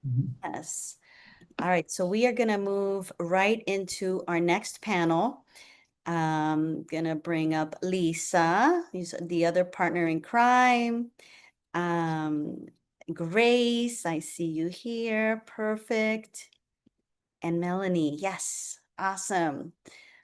Mhm. Yes. All right, so we are going to move right into our next panel. Gonna bring up Lisa, who's the other partner in crime. Um, Grace, I see you here. Perfect. And Melanie, yes, awesome.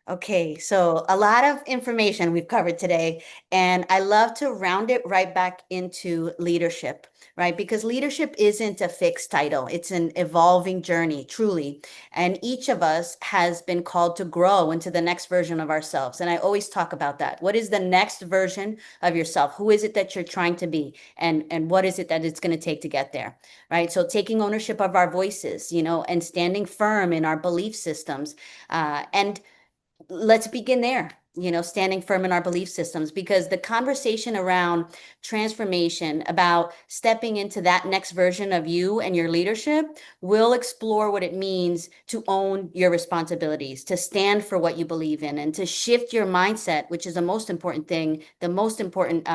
Okay, so a lot of information we've covered today, and I love to round it right back into leadership, right? Because leadership isn't a fixed title, it's an evolving journey, truly. And each of us has been called to grow into the next version of ourselves. And I always talk about that. What is the next version of yourself? Who is it that you're trying to be? And what is it that it's going to take to get there, right? So taking ownership of our voices, and standing firm in our belief systems. And let's begin there, standing firm in our belief systems, because the conversation around transformation, about stepping into that next version of you and your leadership, will explore what it means to own your responsibilities, to stand for what you believe in, and to shift your mindset, which is the most important thing, the most important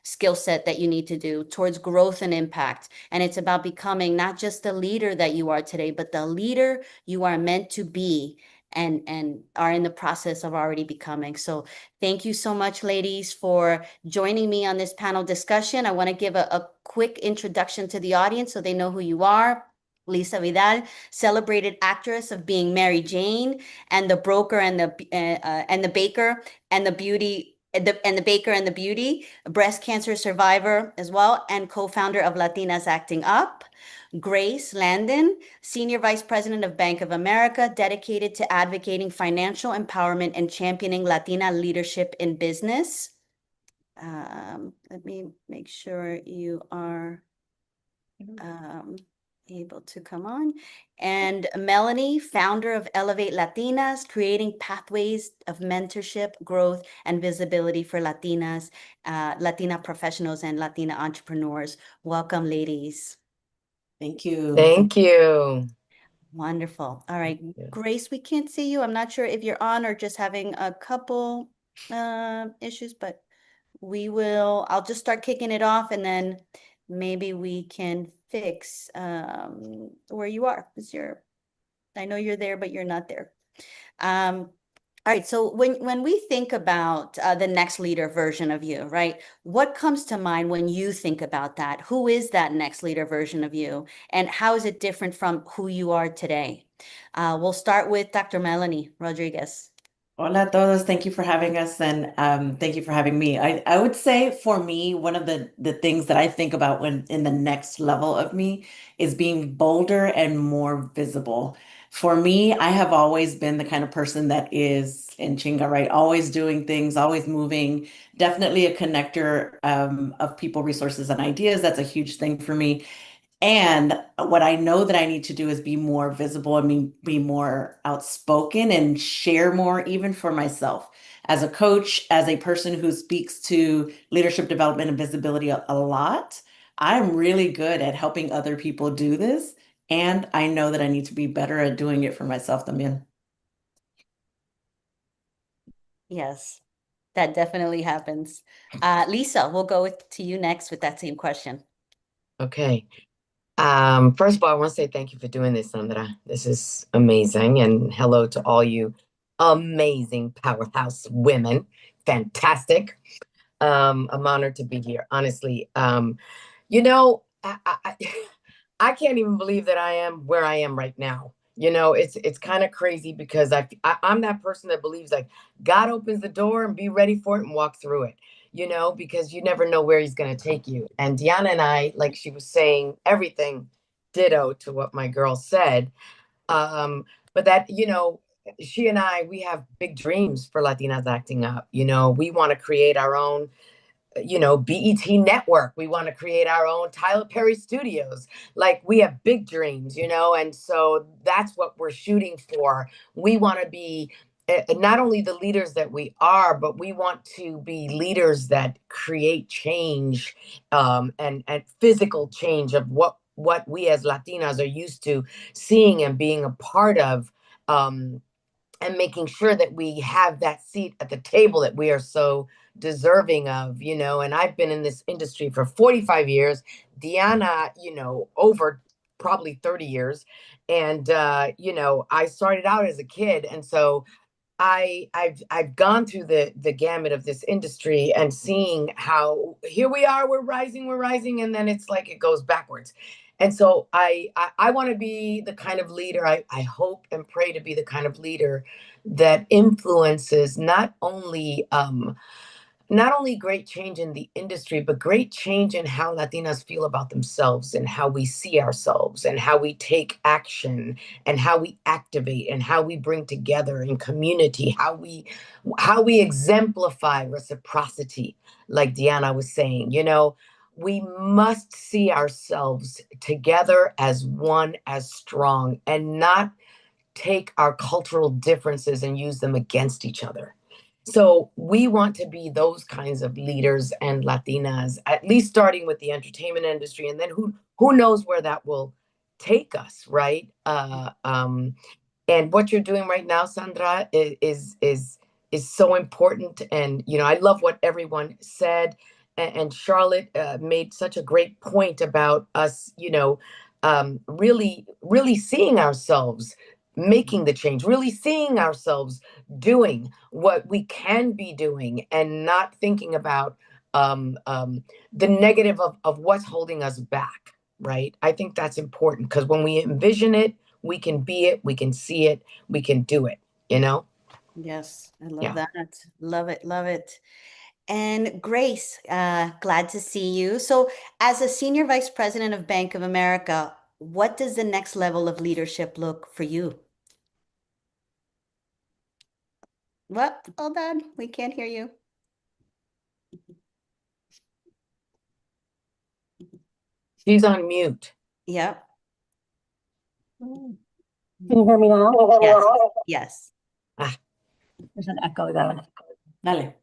skill set that you need to do towards growth and impact. And it's about becoming not just the leader that you are today, but the leader you are meant to be and are in the process of already becoming. So thank you so much, ladies, for joining me on this panel discussion. I want to give a quick introduction to the audience so they know who you are. Lisa Vidal, celebrated actress of Being Mary Jane, and the broker and the baker and the beauty and the baker and the beauty, a breast cancer survivor as well, and co-founder of Latinas Acting Up. Grace Landin, Senior Vice President of Bank of America, dedicated to advocating financial empowerment and championing Latina leadership in business. Let me make sure you are um, able to come on. And Melanie, founder of Elevate Latinas, creating pathways of mentorship, growth, and visibility for Latinas, Latina professionals, and Latina entrepreneurs. Welcome, ladies. Thank you. Thank you. Wonderful. All right, Yeah. Grace, we can't see you. I'm not sure if you're on or just having a couple issues, but I'll just start kicking it off, and then maybe we can fix where you are, because I know you're there, but you're not there. Um, all right, so when we think about the next leader version of you, right? What comes to mind when you think about that? Who is that next leader version of you, and how is it different from who you are today? We'll start with Dr. Melanie Rodriguez. Hola a todos. Thank you for having us, and thank you for having me. I would say for me, one of the things that I think about when in the next level of me is being bolder and more visible. For me, I have always been the kind of person that is in chinga, right? Always doing things, always moving. Definitely a connector of people, resources, and ideas. That's a huge thing for me. And what I know that I need to do is be more visible and be more outspoken and share more, even for myself. As a coach, as a person who speaks to leadership development and visibility a lot, I'm really good at helping other people do this. And I know that I need to be better at doing it for myself también. Yes, that definitely happens. Lisa, we'll to you next with that same question. Okay. First of all, I want to say thank you for doing this, Sandra. This is amazing. And hello to all you amazing powerhouse women. Fantastic. I'm honored to be here, honestly. You know, I can't even believe that I am where I am right now. It's kind of crazy because I'm that person that believes like God opens the door and be ready for it and walk through it. Because you never know where he's going to take you. And Diana and I, like she was saying, everything ditto to what my girl said. But she and I, we have big dreams for Latinas Acting Up. We want to create our own BET network. We want to create our own Tyler Perry Studios. Like we have big dreams, and so that's what we're shooting for. We want to be not only the leaders that we are, but we want to be leaders that create change, and physical change of what we as Latinas are used to seeing and being a part of. And making sure that we have that seat at the table that we are so deserving of, and I've been in this industry for 45 years. Diana, over probably 30 years. And, you know, I started out as a kid. And so I've gone through the gamut of this industry and seeing how here we are, we're rising, and then it's like it goes backwards. And so I want to be the kind of leader, I hope and pray to be the kind of leader that influences not only great change in the industry, but great change in how Latinas feel about themselves and how we see ourselves and how we take action and how we activate and how we bring together in community, how we exemplify reciprocity, like Diana was saying. You know, we must see ourselves together as one, as strong, and not take our cultural differences and use them against each other. So we want to be those kinds of leaders and Latinas, at least starting with the entertainment industry, and then who knows where that will take us, right? And what you're doing right now, Sandra, is so important. And you know, I love what everyone said. And Charlotte made such a great point about us, you know, really seeing ourselves making the change, really seeing ourselves doing what we can be doing, and not thinking about the negative of what's holding us back. Right? I think that's important because when we envision it, we can be it, we can see it, we can do it, you know? Yes, I love Yeah. that. Love it, love it. And Grace, glad to see you. So, as a senior vice president of Bank of America, what does the next level of leadership look for you? What? Hold on, we can't hear you. She's on mute. Yep. Can you hear me now? Yes. Yes. Ah, There's an echo though. Dale.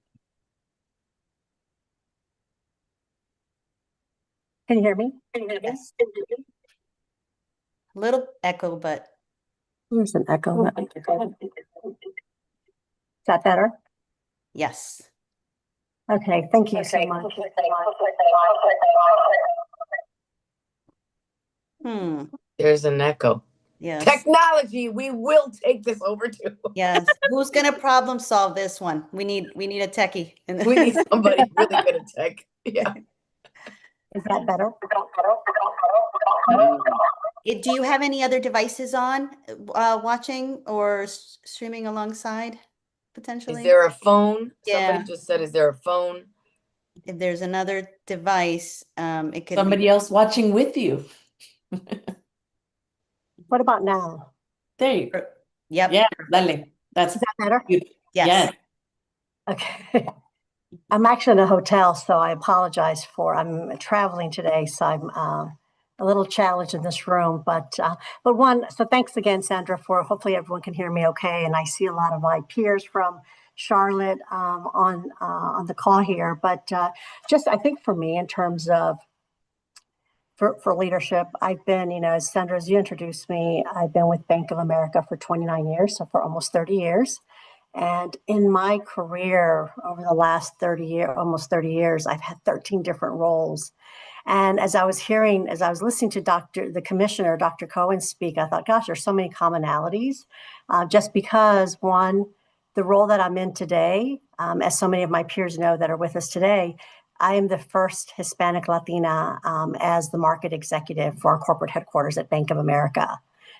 Can you hear me? Yes. Little echo, but There's an echo. Is that better? yes. Okay, thank you so much. there's an echo. Yes. Technology, we will take this over too. Yes. Who's gonna problem solve this one? We need a techie. We need somebody really good at tech. Yeah. Is that better? Do you have any other devices on, watching or streaming alongside, potentially? Is there a phone? Yeah. Somebody just said, is there a phone? If there's another device, it could be. Somebody else watching with you. What about now? There you go. Yep. Yeah, dale. That's Is that better? good. Yes. Okay. I'm actually in a hotel, so I apologize I'm traveling today, so I'm a little challenged in this room. But so thanks again, Sandra, for hopefully everyone can hear me okay. And I see a lot of my peers from Charlotte on the call here. But just I think for me, in terms of for leadership, I've been, you know, as Sandra, as you introduced me, I've been with Bank of America for 29 years, so for almost 30 years. And in my career over the last almost 30 years, I've had 13 different roles. And as I was listening to the commissioner, Dr. Cohen speak, I thought, gosh, there's so many commonalities. Just because the role that I'm in today, as so many of my peers know that are with us today, I am the first Hispanic Latina as the market executive for our corporate headquarters at Bank of America.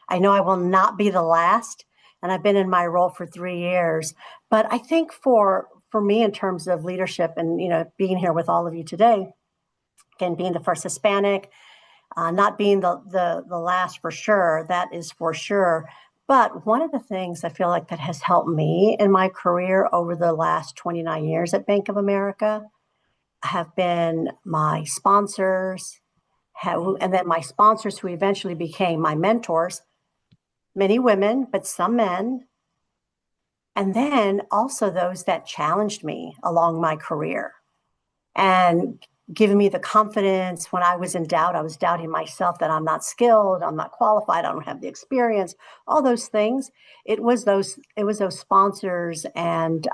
I know I will not be the last, and I've been in my role for 3 years. But I think for me, in terms of leadership and, you know, being here with all of you today, again, being the first Hispanic, not being the last for sure, that is for sure. But one of the things I feel like that has helped me in my career over the last 29 years at Bank of America have been my sponsors, and then my sponsors who eventually became my mentors, many women, but some men. And then also those that challenged me along my career. And given me the confidence when I was in doubt. I was doubting myself that I'm not skilled, I'm not qualified, I don't have the experience, all those things. It was those sponsors and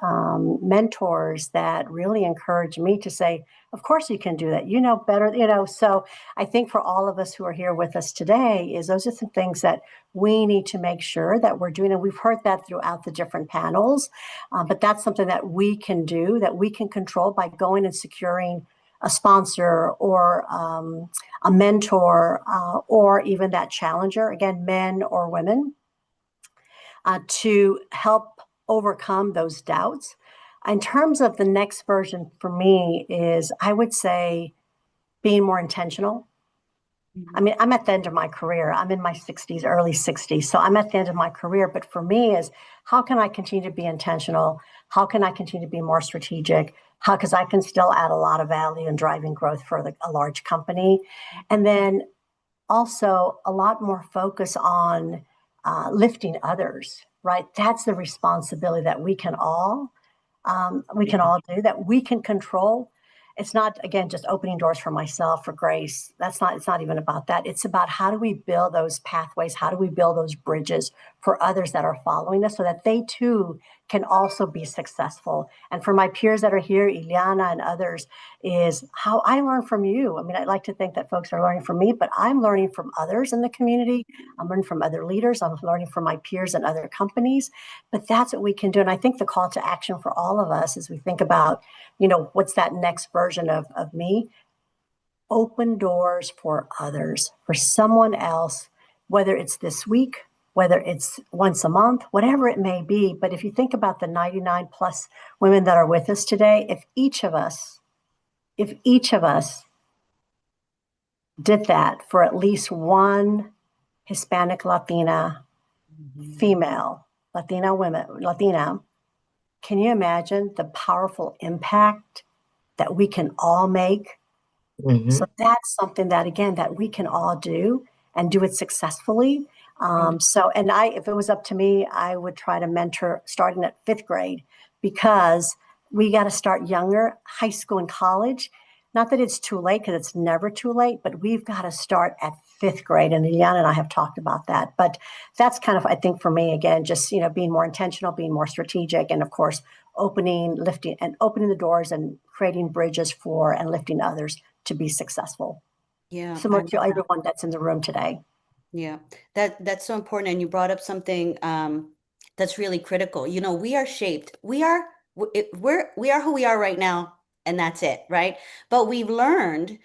mentors that really encouraged me to say, of course you can do that. You know better, you know. So I think for all of us who are here with us today, is those are some things that we need to make sure that we're doing. And we've heard that throughout the different panels, but that's something that we can do, that we can control by going and securing a sponsor or a mentor or even that challenger, again, men or women, to help overcome those doubts. In terms of the next version for me is, I would say, being more intentional. I mean, I'm at the end of my career. I'm in my 60s, early 60s. So I'm at the end of my career. But for me is, how can I continue to be intentional? How can I continue to be more strategic? How, because I can still add a lot of value and driving growth for a large company. And then also a lot more focus on lifting others, right? That's the responsibility that we can all do, that we can control. It's not, again, just opening doors for myself, for Grace. It's not even about that. It's about, how do we build those pathways? How do we build those bridges for others that are following us so that they too can also be successful? And for my peers that are here, Ileana and others, is how I learn from you. I mean, I'd like to think that folks are learning from me, but I'm learning from others in the community. I'm learning from other leaders. I'm learning from my peers and other companies. But that's what we can do. And I think the call to action for all of us, as we think about, what's that next version of me? Open doors for others, for someone else, whether it's this week, whether it's once a month, whatever it may be. But if you think about the 99 plus women that are with us today, if each of us did that for at least one Hispanic, Latina, female, Latina, can you imagine the powerful impact that we can all make? So that's something that, again, that we can all do and do it successfully. If it was up to me, I would try to mentor starting at 5th grade, because we got to start younger, high school and college. Not that it's too late, because it's never too late, but we've got to start at 5th grade. And Jan and I have talked about that. But that's kind of, I think for me, again, just, being more intentional, being more strategic, and of course, opening the doors and creating bridges for and lifting others to be successful. Yeah. Similar to everyone that's in the room today. Yeah, that's so important. And you brought up something that's really critical. We are shaped. We are who we are right now, and that's it, right? But we've learned,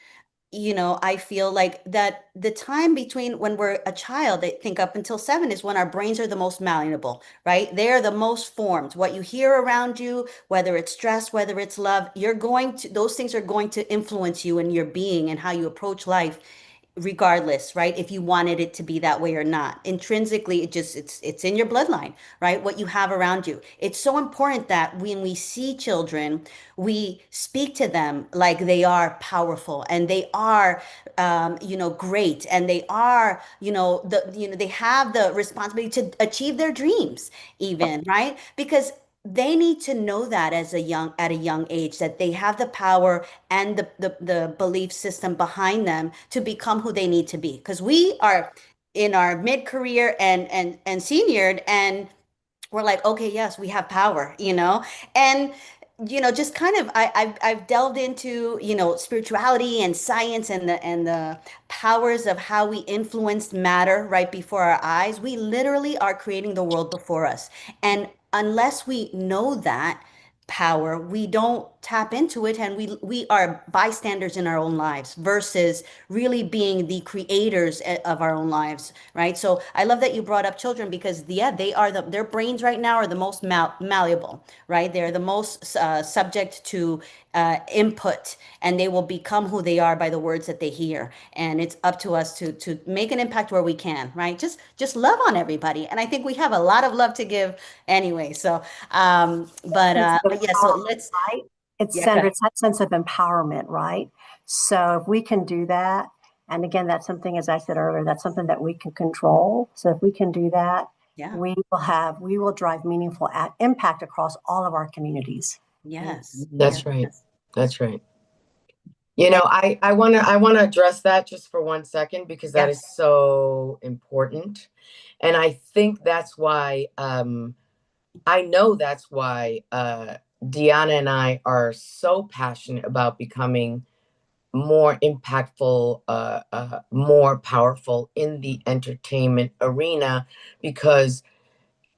I feel like that the time between when we're a child, I think up until 7 is when our brains are the most malleable, right? They're the most formed. What you hear around you, whether it's stress, whether it's love, those things are going to influence you and your being and how you approach life, regardless, right? If you wanted it to be that way or not. Intrinsically, it's in your bloodline, right? What you have around you. It's so important that when we see children, we speak to them like they are powerful and they are great, and they are, they have the responsibility to achieve their dreams even, right? Because they need to know that at a young age, that they have the power and the belief system behind them to become who they need to be. Because we are in our mid-career and seniored, and we're like, okay, yes, we have power, and just kind of I've delved into spirituality and science and the powers of how we influence matter right before our eyes. We literally are creating the world before us, and unless we know that power, we don't tap into it, and we are bystanders in our own lives versus really being the creators of our own lives, right? So I love that you brought up children, because they are their brains right now are the most malleable, right? They're the most subject to input, and they will become who they are by the words that they hear. And it's up to us to make an impact where we can, right? Just love on everybody, and I think we have a lot of love to give anyway. So yeah, so let's. Right? It's Yeah, centered, it's that sense of empowerment, right? So if we can do that, and again, that's something, as I said earlier, that's something that we can control. So if we can do that, yeah, we will drive meaningful impact across all of our communities. yes, That's right. That's right. I want to address that just for 1 second because that Yeah. is so important. And I think that's why I know that's why Diana and I are so passionate about becoming more impactful, more powerful in the entertainment arena, because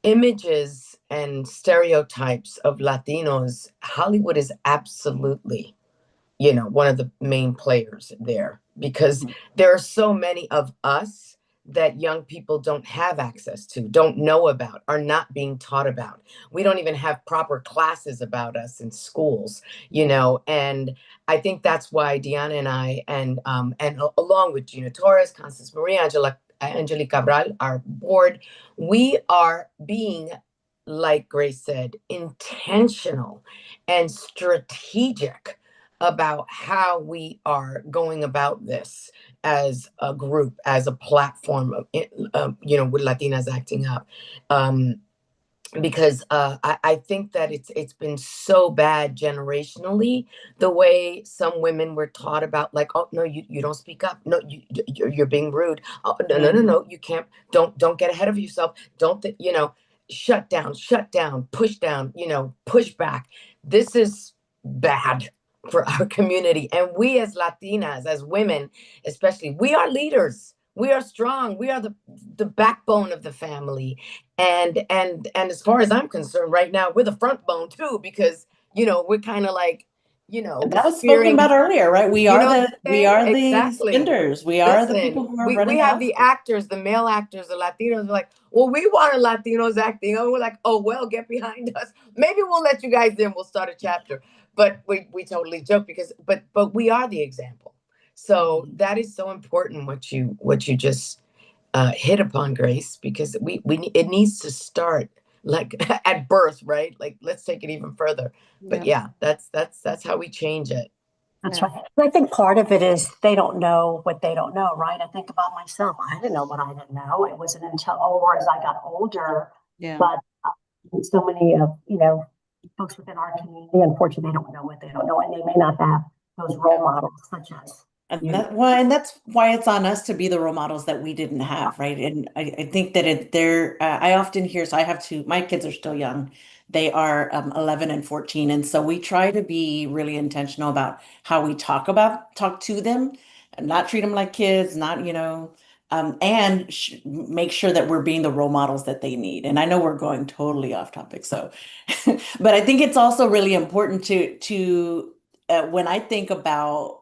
images and stereotypes of Latinos, Hollywood is absolutely, one of the main players there, because Mhm. there are so many of us that young people don't have access to, don't know about, are not being taught about. We don't even have proper classes about us in schools, and I think that's why Diana and I, and along with Gina Torres, Constance Marie, Angelique Cabral, our board, we are being, like Grace said, intentional and strategic about how we are going about this as a group, as a platform of, with Latinas Acting Up. Um, because I think that it's been so bad generationally, the way some women were taught about, like, oh no, you don't speak up, no, you're being rude, oh, no, you can't, don't get ahead of yourself, don't shut down, push down, push back. This is bad for our community, and we as Latinas, as women especially, we are leaders, we are strong, we are the backbone of the family. And as far as I'm concerned, right now we're the front bone too, because we're kind of like, And we're that was spoken spearing. about earlier, right? We You are know what I'm we saying? are the Exactly. spenders. We are the Listen, people who are we running the have the household. actors, the male actors, the Latinos are like, well, we want a Latinos acting. And we're like, oh well, get behind us. Maybe we'll let you guys in. We'll start a chapter. But we totally joke, because but we are the example. So Mhm. that is so important, what you just hit upon, Grace, because it needs to start like at birth, right? Like, let's take it even further. But Yeah. yeah, that's how we change it. That's Yeah. right. And I think part of it is they don't know what they don't know, right? I think about myself. I didn't know what I didn't know. It wasn't until, or as I got older, Yeah. but so many of, folks within our community, unfortunately, they don't know what they don't know, and they may not have those role models such as And you. that's why it's on us to be the role models that we didn't have, right? And I think that I often hear, so I have two, my kids are still young. They are 11 and 14. And so we try to be really intentional about how we talk to them, and not treat them like kids, not, and make sure that we're being the role models that they need. And I know we're going totally off topic. So, but I think it's also really important when I think about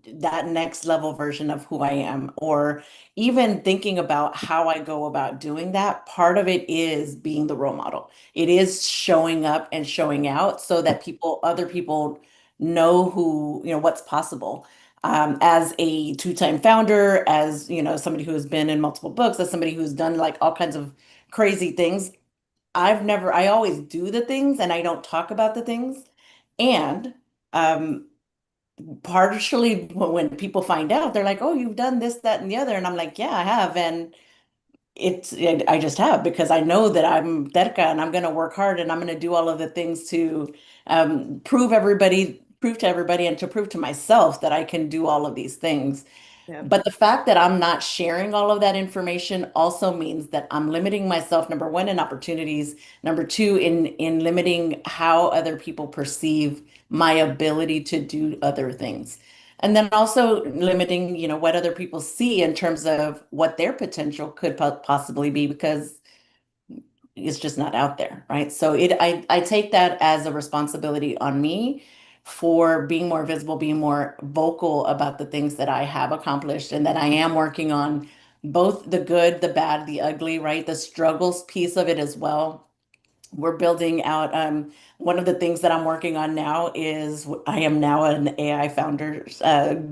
that next level version of who I am, or even thinking about how I go about doing that, part of it is being the role model. It is showing up and showing out so that other people know what's possible. As a two-time founder, as somebody who has been in multiple books, as somebody who's done like all kinds of crazy things, I always do the things and I don't talk about the things. And um, partially when people find out, they're like, "Oh, you've done this, that, and the other," and I'm like, "Yeah, I have," and I just have, because I know that I'm terca and I'm going to work hard and I'm going to do all of the things to prove to everybody, and to prove to myself that I can do all of these things. Yeah. But the fact that I'm not sharing all of that information also means that I'm limiting myself, number one, in opportunities, number two, in limiting how other people perceive my ability to do other things. And then also limiting, what other people see in terms of what their potential could possibly be, because it's just not out there, right? So I take that as a responsibility on me for being more visible, being more vocal about the things that I have accomplished and that I am working on, both the good, the bad, the ugly, right? The struggles piece of it as well. We're building out, one of the things that I'm working on now is I am now an AI founder,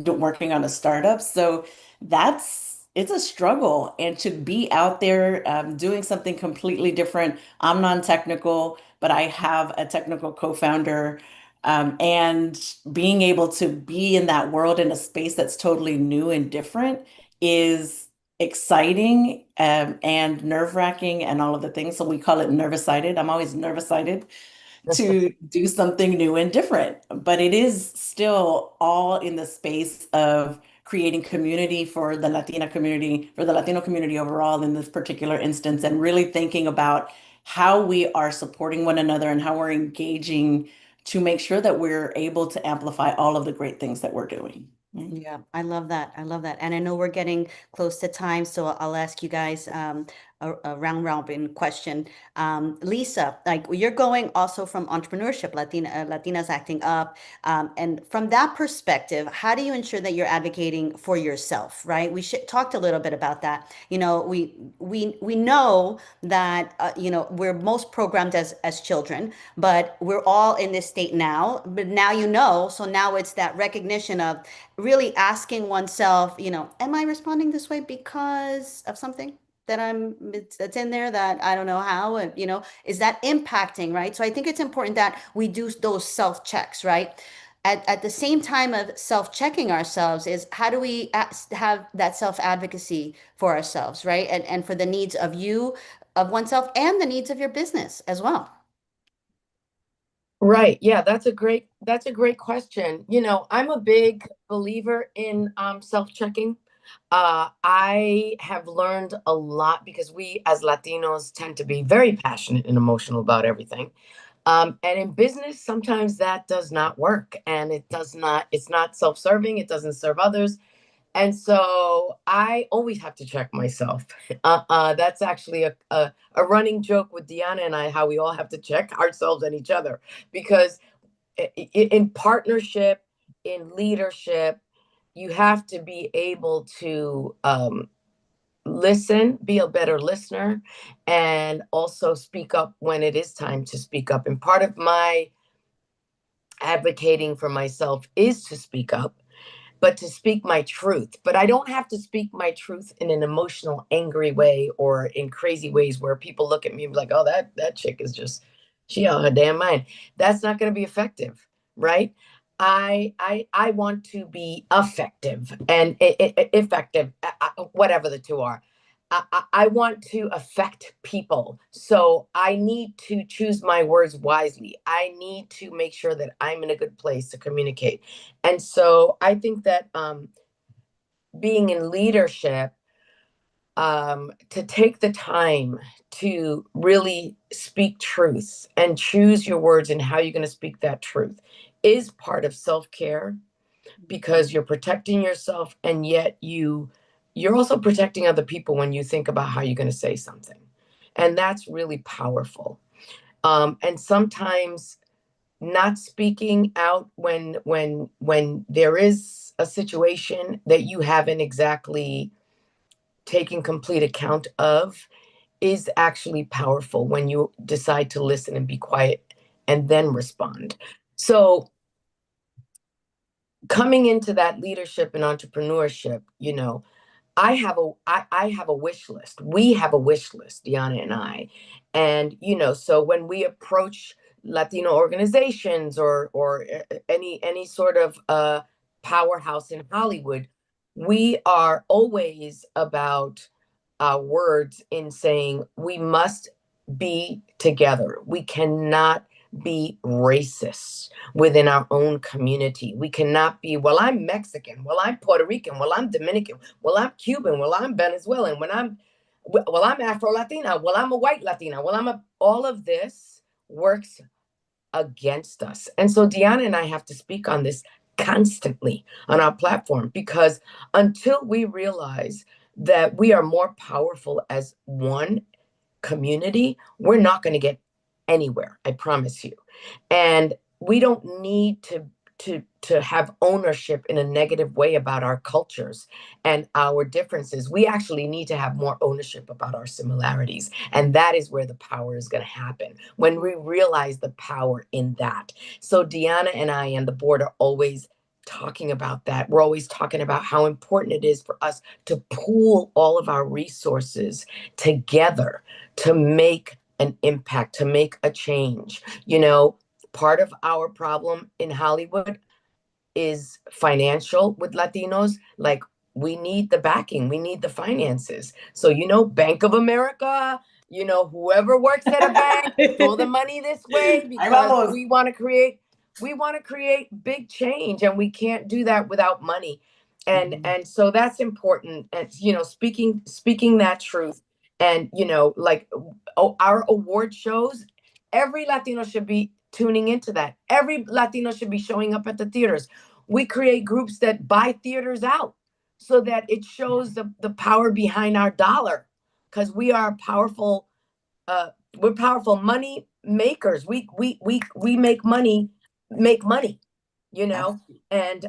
working on a startup. So it's a struggle. And to be out there, doing something completely different. I'm non-technical, but I have a technical co-founder. And being able to be in that world, in a space that's totally new and different, is exciting, and nerve-wracking and all of the things. So we call it nervous-sided. I'm always nervous-sided. to do something new and different. But it is still all in the space of creating community for the Latina community, for the Latino community overall in this particular instance, and really thinking about how we are supporting one another and how we're engaging to make sure that we're able to amplify all of the great things that we're doing. Yeah, I love that. I love that. And I know we're getting close to time, so I'll ask you guys a round robin question. Lisa, like you're going also from entrepreneurship, Latinas Acting Up. And from that perspective, how do you ensure that you're advocating for yourself, right? We talked a little bit about that. You know, we know that we're most programmed as children, but we're all in this state now. But now so now it's that recognition of really asking oneself, am I responding this way because of something that's in there that I don't know how, and is that impacting, right? So I think it's important that we do those self checks, right? At the same time of self checking ourselves is how do we have that self advocacy for ourselves, right? And for the needs of oneself and the needs of your business as well. Right. Yeah, that's a great question. I'm a big believer in self-checking. I have learned a lot because we as Latinos tend to be very passionate and emotional about everything. And in business, sometimes that does not work, and it's not self-serving, it doesn't serve others. And so I always have to check myself. That's actually a running joke with Deanna and I, how we all have to check ourselves and each other, because in partnership, in leadership, you have to be able to listen, be a better listener, and also speak up when it is time to speak up. And part of my advocating for myself is to speak up, but to speak my truth. But I don't have to speak my truth in an emotional, angry way or in crazy ways where people look at me and be like, oh, that chick is just, she on her damn mind. That's not going to be effective, right? I want to be effective and effective, whatever the two are. I want to affect people. So I need to choose my words wisely. I need to make sure that I'm in a good place to communicate. And so I think that being in leadership, to take the time to really speak truth and choose your words and how you're going to speak that truth is part of self-care, because you're protecting yourself, and yet you're also protecting other people when you think about how you're going to say something. And that's really powerful. And sometimes not speaking out when there is a situation that you haven't exactly taken complete account of is actually powerful when you decide to listen and be quiet and then respond. So coming into that leadership and entrepreneurship, I have a wish list. We have a wish list, Diana and I. And so when we approach Latino organizations or any sort of powerhouse in Hollywood, we are always about words in saying we must be together. We cannot be racist within our own community. We cannot be, well, I'm Mexican, well, I'm Puerto Rican, well, I'm Dominican, well, I'm Cuban, well, I'm Venezuelan, well, I'm Afro-Latina, well, I'm a white Latina, all of this works against us. And so Deanna and I have to speak on this constantly on our platform, because until we realize that we are more powerful as one community, we're not going to get anywhere, I promise you. And we don't need to have ownership in a negative way about our cultures and our differences. We actually need to have more ownership about our similarities. And that is where the power is going to happen, when we realize the power in that. So Deanna and I and the board are always talking about that. We're always talking about how important it is for us to pool all of our resources together to make an impact, to make a change. Part of our problem in Hollywood is financial with Latinos. Like, we need the backing, we need the finances. So, Bank of America, you know, whoever works at a bank, throw the money this way, because we want to create big change, and we can't do that without money. And so that's important. And, you know, speaking that truth. And, you know, like our award shows, every Latino should be tuning into that. Every Latino should be showing up at the theaters. We create groups that buy theaters out so that it shows the power behind our dollar, because we are powerful. We're powerful money makers. We make money, you know. And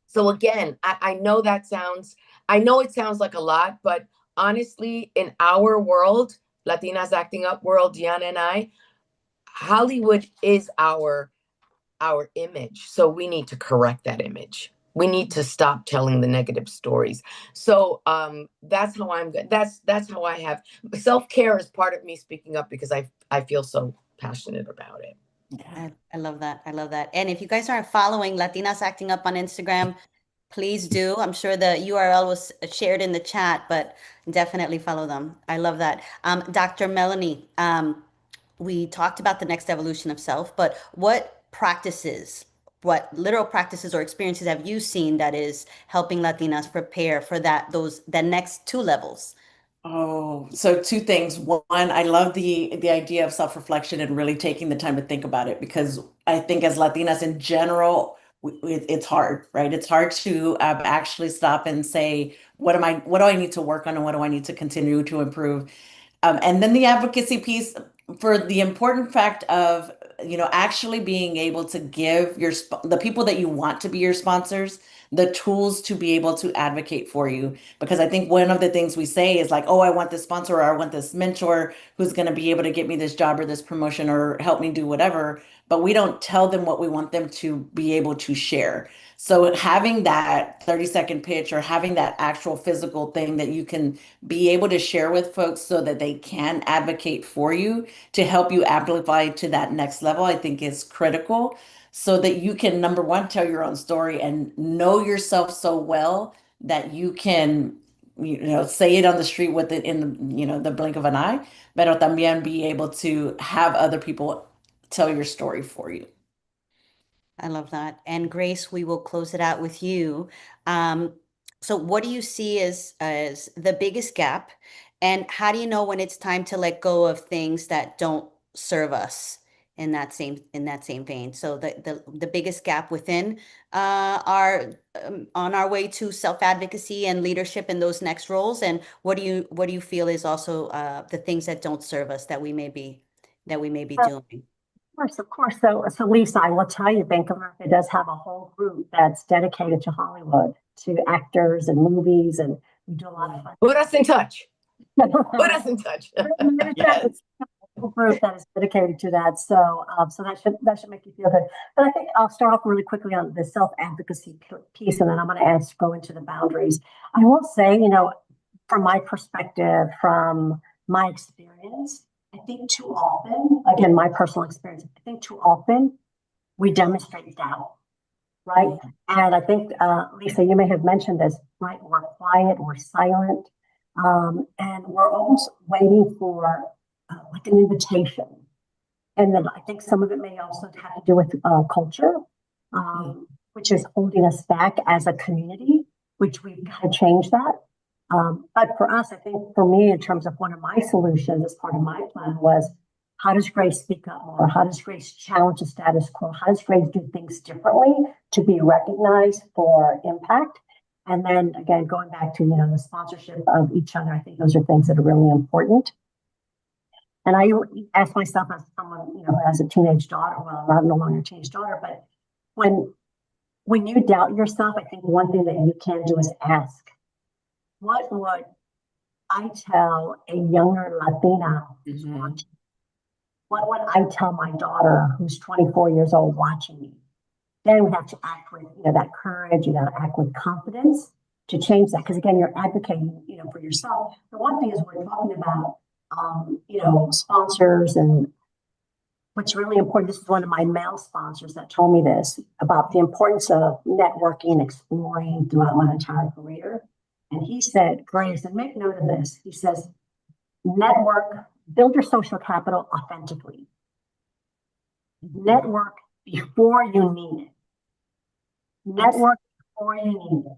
so again, I know it sounds like a lot, but honestly, in our world, Latinas Acting Up world, Diana and I, Hollywood is our image. So we need to correct that image. We need to stop telling the negative stories. So that's how that's how I have self-care is part of me speaking up, because I feel so passionate about it. Yeah. I love that. I love that. And if you guys aren't following Latinas Acting Up on Instagram, please do. I'm sure the URL was shared in the chat, but definitely follow them. I love that. Dr. Melanie, we talked about the next evolution of self, but what literal practices or experiences have you seen that is helping Latinas prepare for the next two levels? Oh, so two things. One, I love the idea of self-reflection and really taking the time to think about it, because I think as Latinas in general, it's hard, right? It's hard to actually stop and say, what do I need to work on, and what do I need to continue to improve? And then the advocacy piece, for the important fact of, you know, actually being able to give the people that you want to be your sponsors the tools to be able to advocate for you. Because I think one of the things we say is like, oh, I want this sponsor, or I want this mentor who's going to be able to get me this job or this promotion or help me do whatever. But we don't tell them what we want them to be able to share. So having that 30-second pitch, or having that actual physical thing that you can be able to share with folks so that they can advocate for you to help you amplify to that next level, I think is critical, so that you can, number one, tell your own story and know yourself so well that you can, you know, say it on the street with it in, you know, the blink of an eye, pero también be able to have other people tell your story for you. I love that. And Grace, we will close it out with you. So what do you see as the biggest gap? And how do you know when it's time to let go of things that don't serve us in that same vein? So the biggest gap within our on our way to self-advocacy and leadership in those next roles. And what do you feel is also the things that don't serve us that we may be doing? Of course. So Lisa, I will tell you, Bank of America does have a whole group that's dedicated to Hollywood, to actors and movies, and we do a lot of fun. Put us in touch. Put us in touch. Yes. A group that is dedicated to that. So that should make you feel good. But I think I'll start off really quickly on the self-advocacy piece, and then I'm going to go into the boundaries. I will say, you know, from my perspective, from my experience, I think too often, again, my personal experience, I think too often we demonstrate doubt, right? And I think, Lisa, you may have mentioned this, right? We're quiet, we're silent, and we're almost waiting for like an invitation. And then I think some of it may also have to do with culture, which is holding us back as a community, which we've got to change that. But for us, I think for me, in terms of one of my solutions as part of my plan was, how does Grace speak up more? How does Grace challenge the status quo? How does Grace do things differently to be recognized for impact? And then again, going back to, you know, the sponsorship of each other, I think those are things that are really important. And I ask myself, as someone, you know, who has a teenage daughter, well, I'm no longer a teenage daughter, but when you doubt yourself, I think one thing that you can do is ask, what would I tell a younger Latina who's watching? What would I tell my daughter who's 24 years old watching me? Then we have to act with, you know, that courage, you know, act with confidence to change that. Because again, you're advocating, you know, for yourself. The one thing is we're talking about, you know, sponsors, and what's really important. This is one of my male sponsors that told me this about the importance of networking, exploring throughout my entire career. And he said, Grace, and make note of this. He says, network, build your social capital authentically. Network before you need it. Network before you need it.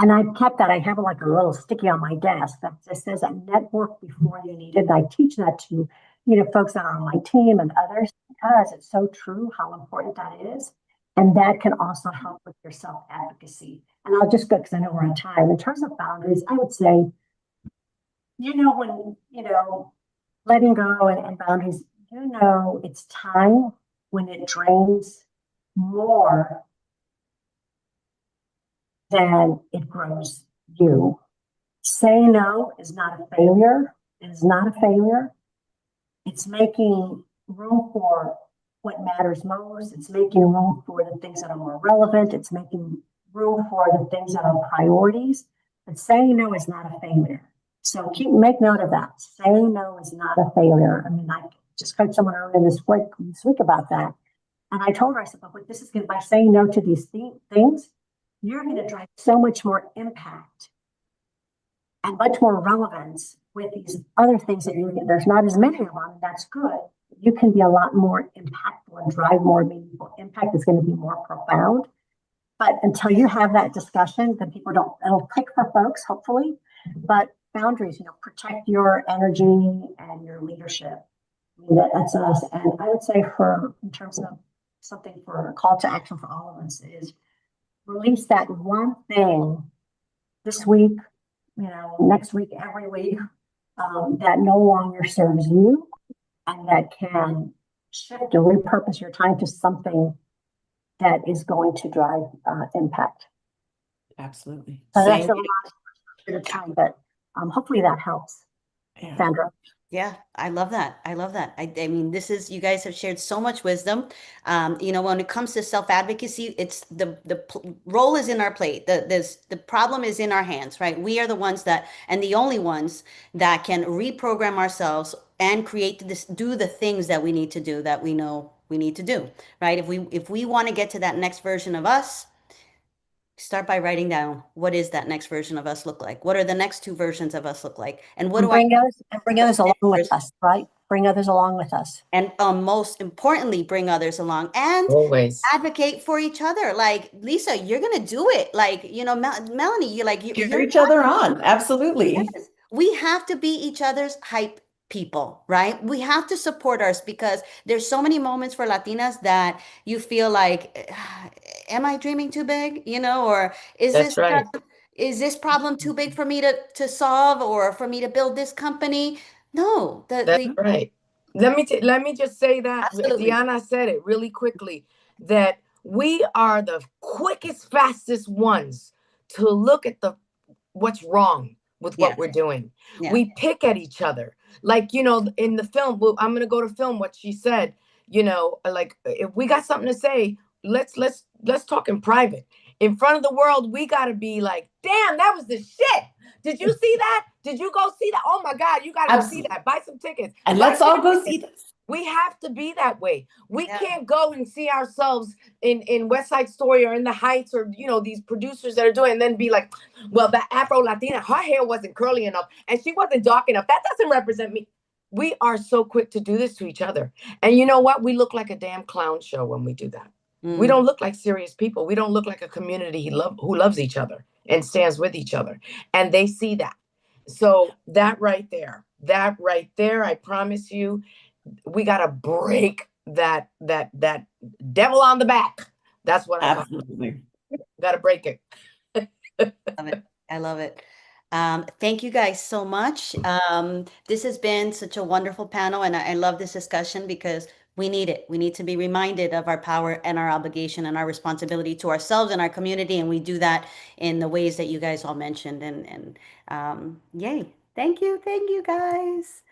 And I've kept that. I have like a little sticky on my desk that just says that network before you need it. And I teach that to, folks that are on my team and others because it's so true how important that is. And that can also help with your self-advocacy. And I'll just go because I know we're on time. In terms of boundaries, I would say, when, letting go and boundaries, it's time when it drains more than it grows you. Saying no is not a failure. It is not a failure. It's making room for what matters most. It's making room for the things that are more relevant. It's making room for the things that are priorities. But saying no is not a failure. So make note of that. Saying no is not a failure. I mean, I just heard someone earlier this week about that. And I told her, I said, but this is good. By saying no to these things, you're going to drive so much more impact and much more relevance with these other things that there's not as many of them. That's good. You can be a lot more impactful and drive more meaningful impact. It's going to be more profound. But until you have that discussion, then it'll click for folks, hopefully. But boundaries, protect your energy and your leadership. I mean, that's us. And I would say in terms of something for a call to action for all of us is release that one thing this week, next week, every week, that no longer serves you and that can shift or repurpose your time to something that is going to drive impact. Absolutely. So that's a lot at a time, but hopefully that helps, Sandra. Yeah, I love that. I love that. I mean, you guys have shared so much wisdom. When it comes to self-advocacy, it's the role is in our plate. The problem is in our hands, right? We are the ones and the only ones that can reprogram ourselves and do the things that we need to do that we know we need to do, right? If we want to get to that next version of us, start by writing down what is that next version of us look like? What are the next two versions of us look like? And what do I bring others along with us, right? Bring others along with us. And most importantly, bring others along and Always advocate for each other. Like, Lisa, you're going to do it. Like, Melanie, cheer each other on. Absolutely. Yes. We have to be each other's hype people, right? We have to support us because there's so many moments for Latinas that you feel like, am I dreaming too big? Or is that's right. Is this problem too big for me to solve or for me to build this company? No, That's right. Let me just say that absolutely. Diana said it really quickly, that we are the quickest, fastest ones to look at what's wrong with what we're doing. Yeah. We pick at each other. Like, in the film, I'm going to go to film what she said, like if we got something to say, let's talk in private. In front of the world, we got to be like, damn, that was the shit. Did you see that? Did you go see that? Oh my God, you got to go see that. Buy some tickets. And let's all go see this. We have to be that way. We can't go and see ourselves in West Side Story or in the Heights or, these producers that are doing, and then be like, well, that Afro Latina, her hair wasn't curly enough and she wasn't dark enough. That doesn't represent me. We are so quick to do this to each other. And you know what? We look like a damn clown show when we do that. We don't look like serious people. We don't look like a community who loves each other and stands with each other. And they see that. So that right there, I promise you, we got to break that devil on the back. That's what I absolutely got to break it. Love it. I love it. Thank you guys so much. This has been such a wonderful panel, and I love this discussion because we need it. We need to be reminded of our power and our obligation and our responsibility to ourselves and our community, and we do that in the ways that you guys all mentioned. And yay! Thank you guys.